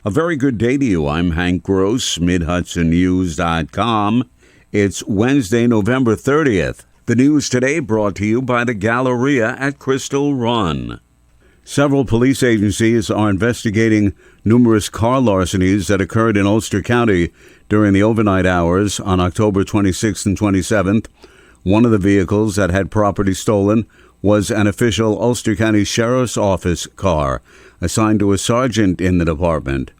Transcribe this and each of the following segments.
A very good day to you. I'm Hank Gross, MidHudsonNews.com. It's Wednesday, November 30th. The news today brought to you by the Galleria at Crystal Run. Several police agencies are investigating numerous car larcenies that occurred in Ulster County during the overnight hours on October 26th and 27th. One of the vehicles that had property stolen was an official Ulster County Sheriff's Office car assigned to a sergeant in the department.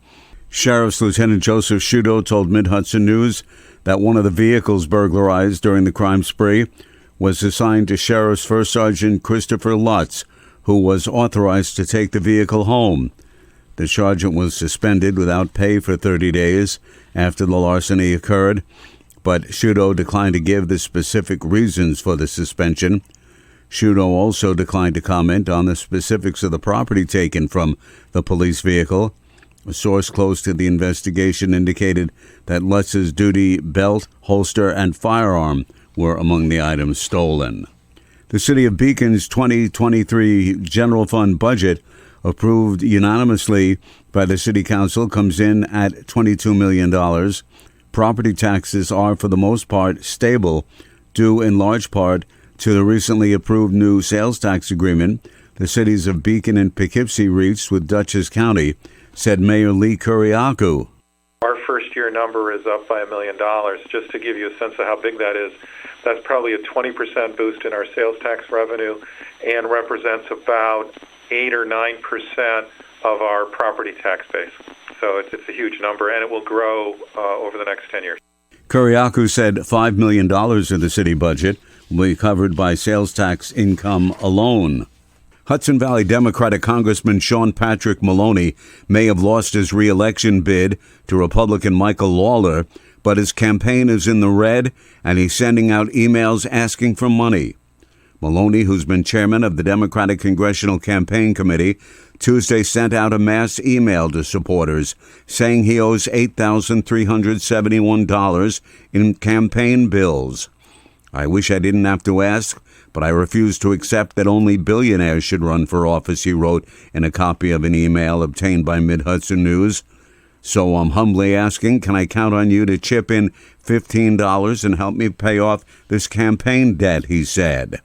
Sheriff's Lieutenant Joseph Shudo told Mid-Hudson News that one of the vehicles burglarized during the crime spree was assigned to Sheriff's First Sergeant Christopher Lutz, who was authorized to take the vehicle home. The sergeant was suspended without pay for 30 days after the larceny occurred, but Shudo declined to give the specific reasons for the suspension. Shudo also declined to comment on the specifics of the property taken from the police vehicle. A source close to the investigation indicated that Lutz's duty belt, holster, and firearm were among the items stolen. The City of Beacon's 2023 General Fund budget, approved unanimously by the City Council, comes in at $22 million. Property taxes are, for the most part, stable, due in large part to the recently approved new sales tax agreement the cities of Beacon and Poughkeepsie reached with Dutchess County, said Mayor Lee Kuriakou. Our first-year number is up by $1 million. Just to give you a sense of how big that is, that's probably a 20% boost in our sales tax revenue and represents about 8 or 9% of our property tax base. So it's a huge number, and it will grow over the next 10 years. Kuriakou said $5 million of the city budget will be covered by sales tax income alone. Hudson Valley Democratic Congressman Sean Patrick Maloney may have lost his re-election bid to Republican Michael Lawler, but his campaign is in the red, and he's sending out emails asking for money. Maloney, who's been chairman of the Democratic Congressional Campaign Committee, Tuesday sent out a mass email to supporters saying he owes $8,371 in campaign bills. I wish I didn't have to ask, but I refuse to accept that only billionaires should run for office, he wrote in a copy of an email obtained by Mid-Hudson News. So I'm humbly asking, can I count on you to chip in $15 and help me pay off this campaign debt, he said.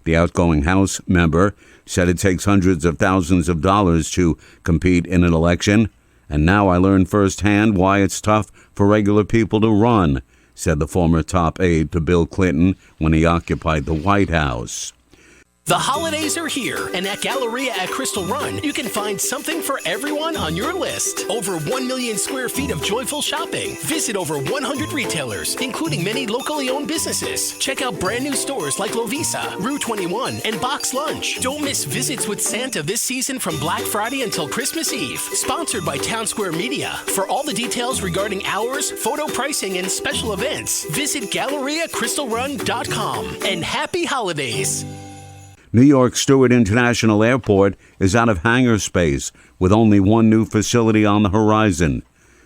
The outgoing House member said it takes hundreds of thousands of dollars to compete in an election, and now I learn firsthand why it's tough for regular people to run, said the former top aide to Bill Clinton when he occupied the White House. The holidays are here, and at Galleria at Crystal Run, you can find something for everyone on your list. Over 1 million square feet of joyful shopping. Visit over 100 retailers, including many locally owned businesses. Check out brand new stores like Lovisa, Rue 21, and Box Lunch. Don't miss Visits with Santa this season from Black Friday until Christmas Eve. Sponsored by Town Square Media. For all the details regarding hours, photo pricing, and special events, visit GalleriaCrystalRun.com. And happy holidays! New York Stewart International Airport is out of hangar space with only one new facility on the horizon.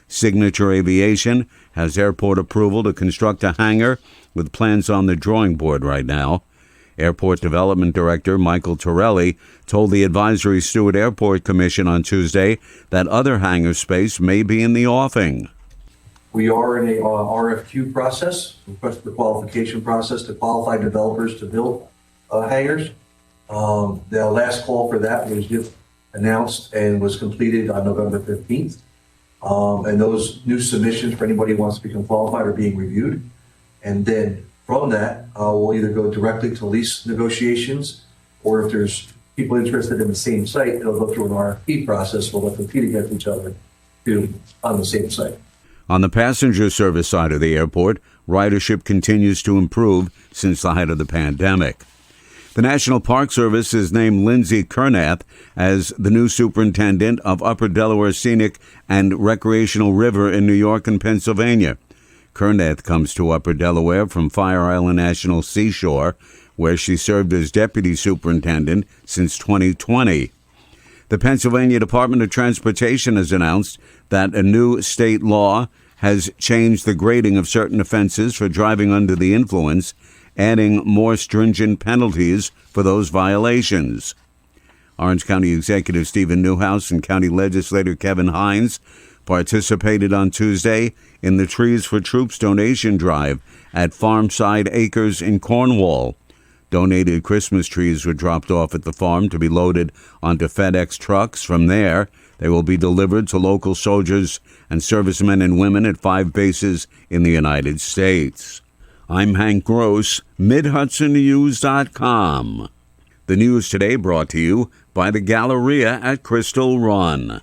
Signature Aviation has airport approval to construct a hangar with plans on the drawing board right now. Airport Development Director Michael Torelli told the Advisory Stewart Airport Commission on Tuesday that other hangar space may be in the offing. We are in a RFQ process, request for qualification process to qualify developers to build hangars. The last call for that was just announced and was completed on November 15th. And those new submissions for anybody who wants to become qualified are being reviewed. And then from that, we'll either go directly to lease negotiations, or if there's people interested in the same site, it'll go through an RFP process. We'll let them compete against each other on the same site. On the passenger service side of the airport, ridership continues to improve since the height of the pandemic. The National Park Service has named Lindsay Kernath as the new superintendent of Upper Delaware Scenic and Recreational River in New York and Pennsylvania. Kernath comes to Upper Delaware from Fire Island National Seashore, where she served as deputy superintendent since 2020. The Pennsylvania Department of Transportation has announced that a new state law has changed the grading of certain offenses for driving under the influence, adding more stringent penalties for those violations. Orange County Executive Stephen Newhouse and County Legislator Kevin Hines participated on Tuesday in the Trees for Troops donation drive at Farmside Acres in Cornwall. Donated Christmas trees were dropped off at the farm to be loaded onto FedEx trucks. From there, they will be delivered to local soldiers and servicemen and women at 5 bases in the United States. I'm Hank Gross, MidHudsonNews.com. The news today brought to you by the Galleria at Crystal Run.